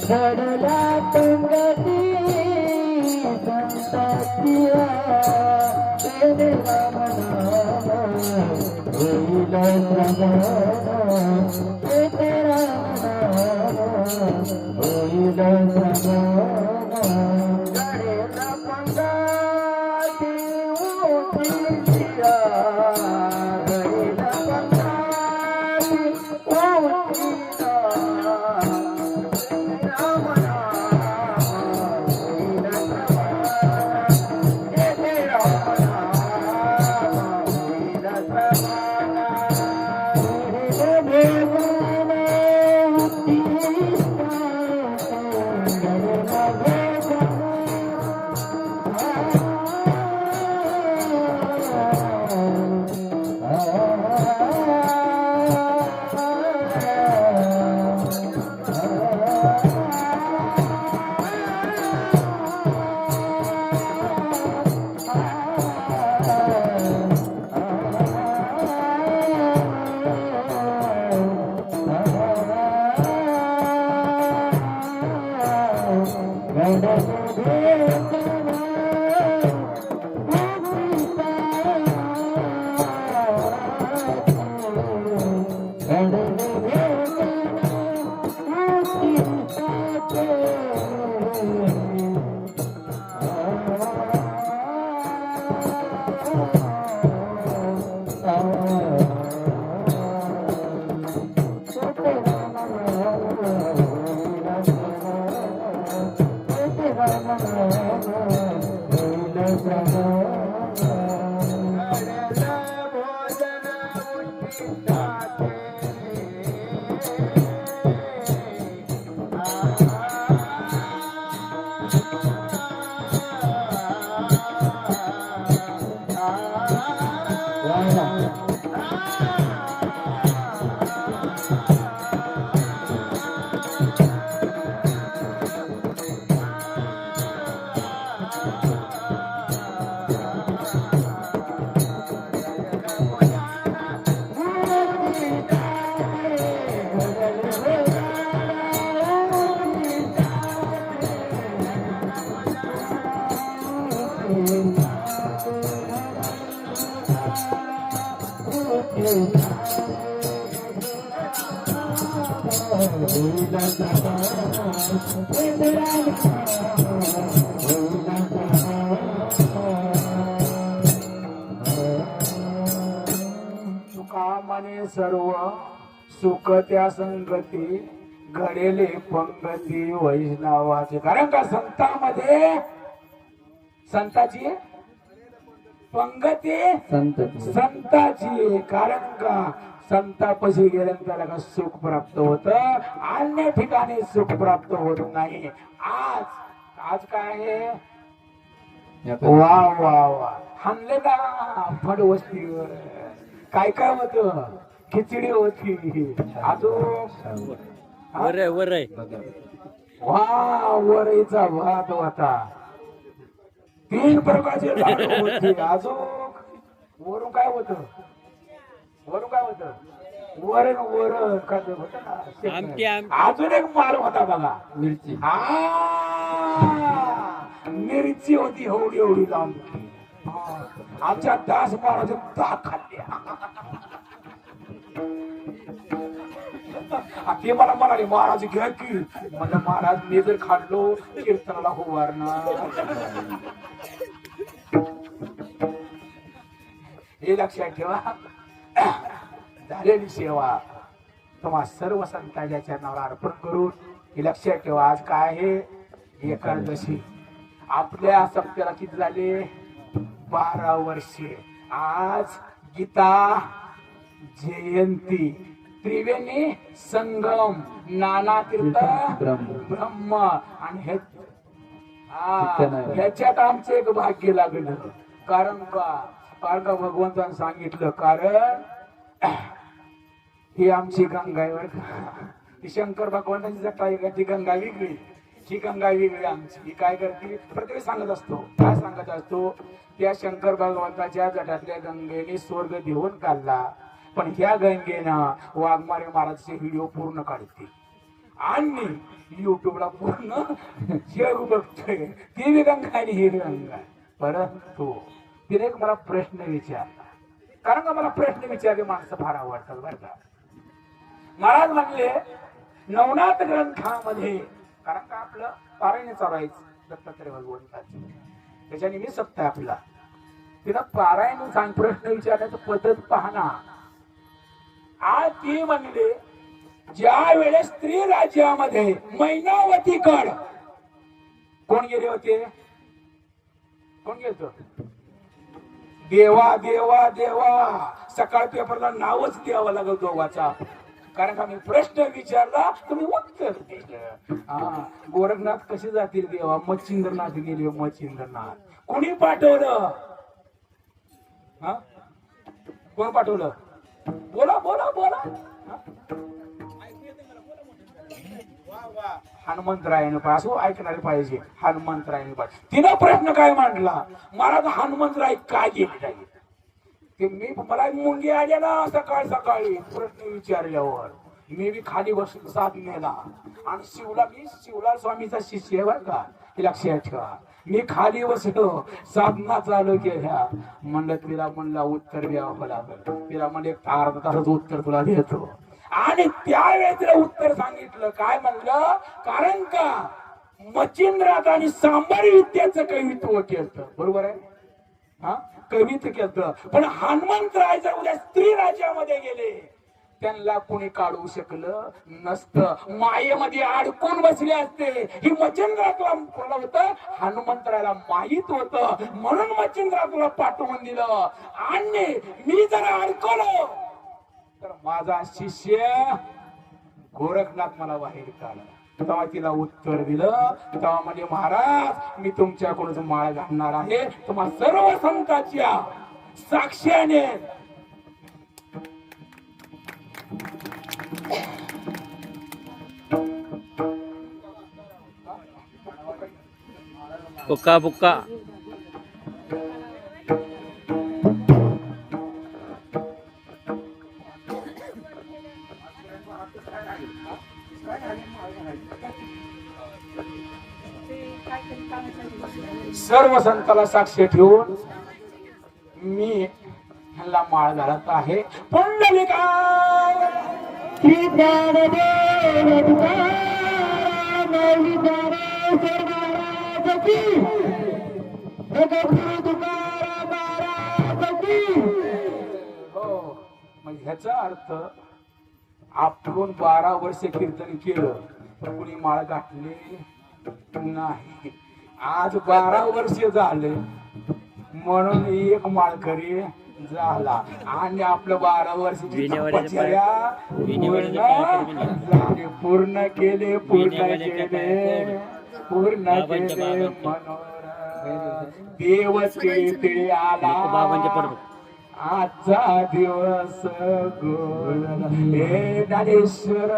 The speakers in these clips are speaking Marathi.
घडला पंगती संतातिया तेरे राम नाम होईल श्रवण तेरे राम नाम होईल श्रवण घडला पंगती उठिया घडला पंगती उठिया सुखामाने सर्व सुख त्या संगती घडेले पंगती वैष्णवाचे. कारण का संतांमध्ये संताची पंगती संताची. कारण का संतापाशी गेल्यानंतर त्याला का सुख प्राप्त होत, अन्य ठिकाणी सुख प्राप्त होत नाही. आज आज काय आहे? वा वा वा हाणले ना फड वस्तीवर. काय काय होत? खिचडी होती, अजून वा वरईचा भात होता, 3 प्रकारचे लाडू होते. अजून वरून काय होत? वरून काय होत? वरण वरण काय होत ना. अजून एक माल होता बघा, मिरची. मिरची होती एवढी एवढी लांब. आमच्या दास महाराज दाख खाल्ल्या. ते मला म्हणाले महाराज घ्या की. म्हणजे महाराज मी जर खाल्लो कीर्तनाला होवारणार. हे लक्षात ठेवा. झालेली सेवा तुम्हा सर्व संतांच्या चरणावर अर्पण करून हे लक्षात ठेवा. आज काय आहे? एकादशी. आपल्या सप्त्याला किती झाले? 12 वर्षे. आज गीता जयंती, त्रिवेणी संगम, नाना तीर्थ ब्रह्म. आणि ह्याच्यात आमचं एक भाग्य लागलं. कारण का भगवंतानं सांगितलं. कारण ही आमची गंगा आहे बरं का. ती शंकर भगवंताची जटा आहे, ती गंगा वेगळी, ही गंगा वेगळी आमची. ही काय करते? प्रत्येक सांगत असतो. काय सांगत असतो? त्या शंकर भगवंताच्या जटातल्या गंगेने स्वर्ग देऊन काढला. पण ह्या गंगेनं वाघमारे महाराजचे व्हिडिओ पूर्ण काढते आणि युट्यूबला पूर्ण जग बघतोय. ती बी गंगा आणि ही बी गंगा. परंतु तिने एक मला प्रश्न विचारला, कारण का मला प्रश्न विचारले माणसं फार आवडतात बरं का. महाराज म्हणले नवनाथ ग्रंथामध्ये, कारण का आपलं पारायण चालायचं दत्तात्रय भगवंताचं, त्याच्याने मी सत्ता आपला. तिला पारायण सांग प्रश्न विचारण्याचं पद्धत पाहना. आज ती म्हणले ज्या वेळेस स्त्री राज्यामध्ये मैनावतीकड कोण गेले होते, कोण गेलं, देवा देवा देवा. सकाळ पेपरला नावच द्यावं लागलं दोघाचा, कारण का मी प्रश्न विचारला तुम्ही उत्तर दिलं. गोरखनाथ कसे जातील देवा, मच्छिंद्रनाथ गेले. मच्छिंद्रनाथ कोणी पाठवलं, हा कोण पाठवलं, बोला बोला बोला. हनुमंतरायनं असो ऐकणारे पाहिजे. हनुमंतरायनं पाहिजे. तिनं प्रश्न काय मांडला, महाराज हनुमंतराय काय गेले नाही ते. मी मला मुंगी आल्या ना सकाळ सकाळी प्रश्न विचारल्यावर मी बी खाली बसून साधनेला, आणि शिवला स्वामीचा शिष्य आहे बरं का, हे लक्षात ठेवा. मी खाली बसलो साधना चालू केल्या. म्हणलं तिला म्हणलं उत्तर द्यावं लागलं. तिला म्हणलं एक अर्धा तासाच उत्तर तुला देतो. आणि त्यावेळेस तिला उत्तर सांगितलं. काय म्हणलं, कारण का मच्छिंद्रात आणि सांबार विद्याचं कवित्व केलं. बरोबर आहे, हा कवित्व केलं. पण हनुमंतराय जर उद्या स्त्री राज्यामध्ये गेले त्यांना कोणी काढू शकलं नसतं. मायेमध्ये अडकून बसले असते. ही मच्छिंद्रातला होतं, हनुमंतरायला माहित होतं, म्हणून मच्छिंद्रातला पाठवून दिलं. आणि मी जर अडकलो तर माझा शिष्य गोरखनाथ मला बाहेर काढला. तेव्हा तिला उत्तर दिलं. तेव्हा म्हणजे महाराज मी तुमच्याकडून माळ घालणार आहे, तुम्हा सर्व संतांच्या साक्षीने. बुक्का बुक्का सर्व संताला साक्ष ठेवून मी ह्याला माळ घालत आहे. पुंडलिका हो, म्हणजे ह्याचा अर्थ आपण 12 वर्ष कीर्तन केलं तर कुणी माळ घातली नाही. आज 12 वर्ष झाले म्हणून एक माळकरी झाला आणि आपलं 12 वर्ष पूर्ण केले देव ते आला आजचा दिवस गोड हे ज्ञानेश्वर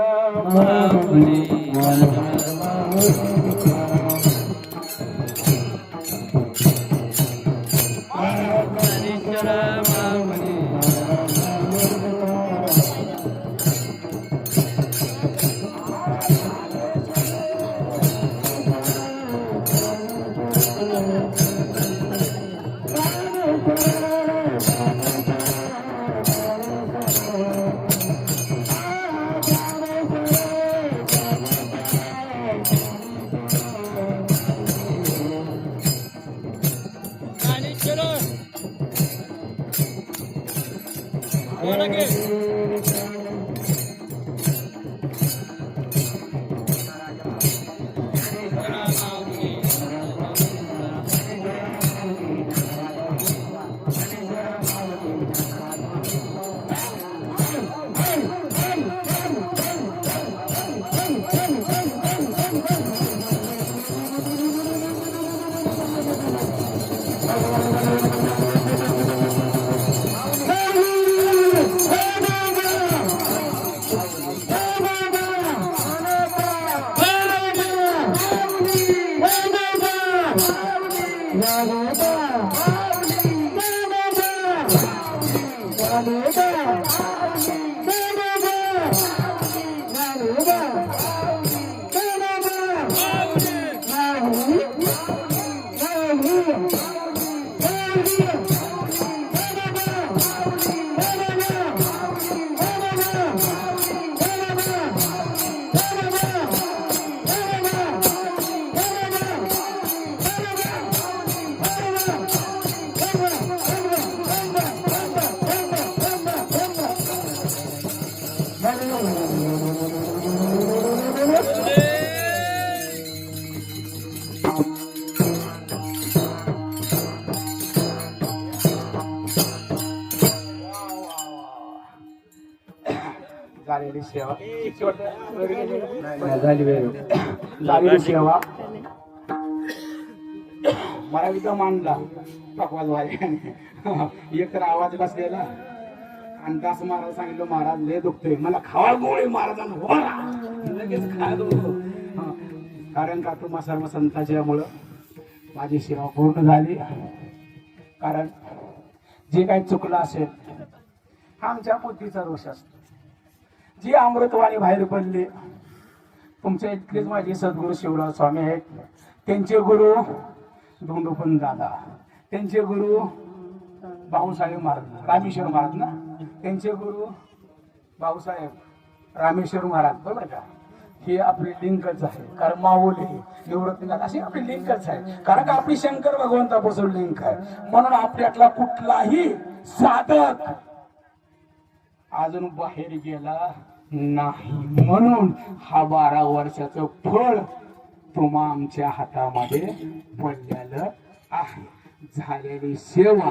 सेवा किती वाटतं? नाही, झाली वेळ. झाली सेवा मला इथं मांडला पकवाज वाले एक तर आवाज बसलेला आणि दास महाराज सांगितलं महाराज लय दुखतोय मला खावा गोळे महाराजांना लगेच खायला कारण का तुम्हा सर्व संतांच्यामुळं माझी सेवा पूर्ण झाली. कारण जे काही चुकलं असेल हा आमच्या बुद्धीचा दोष असतो. जी अमृतवाणी बाहेर पडली तुमच्या इथलेच माझे सद्गुरू शिवराज स्वामी आहेत. त्यांचे गुरु धोंडोपंत दादा, त्यांचे गुरु भाऊसाहेब महाराज रामेश्वर महाराज ना, त्यांचे गुरु भाऊसाहेब रामेश्वर महाराज बरोबर का. हे आपली लिंकच आहे. कारण माऊली निवृत्तीनाथ अशी आपली लिंकच आहे. कारण का आपली शंकर भगवंतापासून लिंक आहे. म्हणून आपल्यातला कुठलाही साधक अजून बाहेर गेला नाही. म्हणून हा 12 वर्षाचं फळ तुम्हा आमच्या हातामध्ये पडलेलं आहे. झालेली सेवा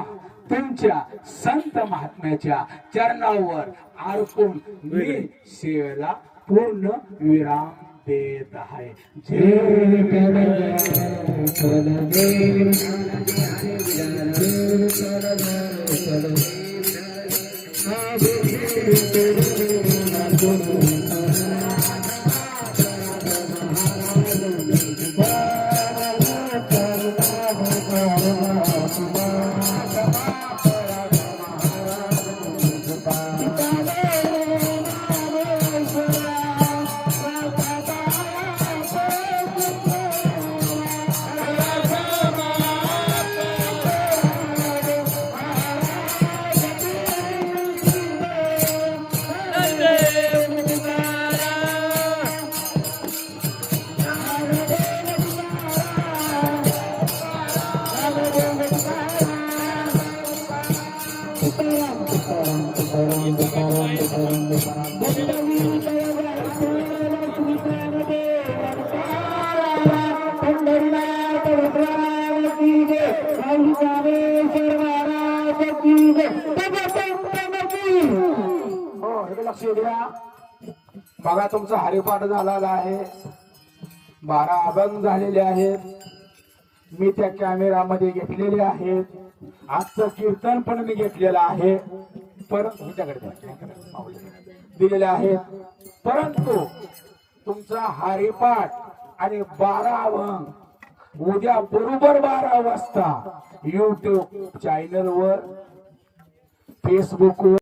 तुमच्या संत महात्म्याच्या चरणावर अर्पून मी सेवेला पूर्ण विराम देत आहे. लक्ष द्या. बघा तुमचा हरिपाठ झालेला आहे. 12 अभंग झालेले आहेत. मी त्या कॅमेरामध्ये घेतलेले आहेत. आजचं कीर्तन पण मी घेतलेलं आहे. परंतु दिलेले आहेत. परंतु तुमचा हरिपाठ आणि 12 अभंग उद्या बरोबर 12 वाजता YouTube चॅनलवर, फेसबुकवर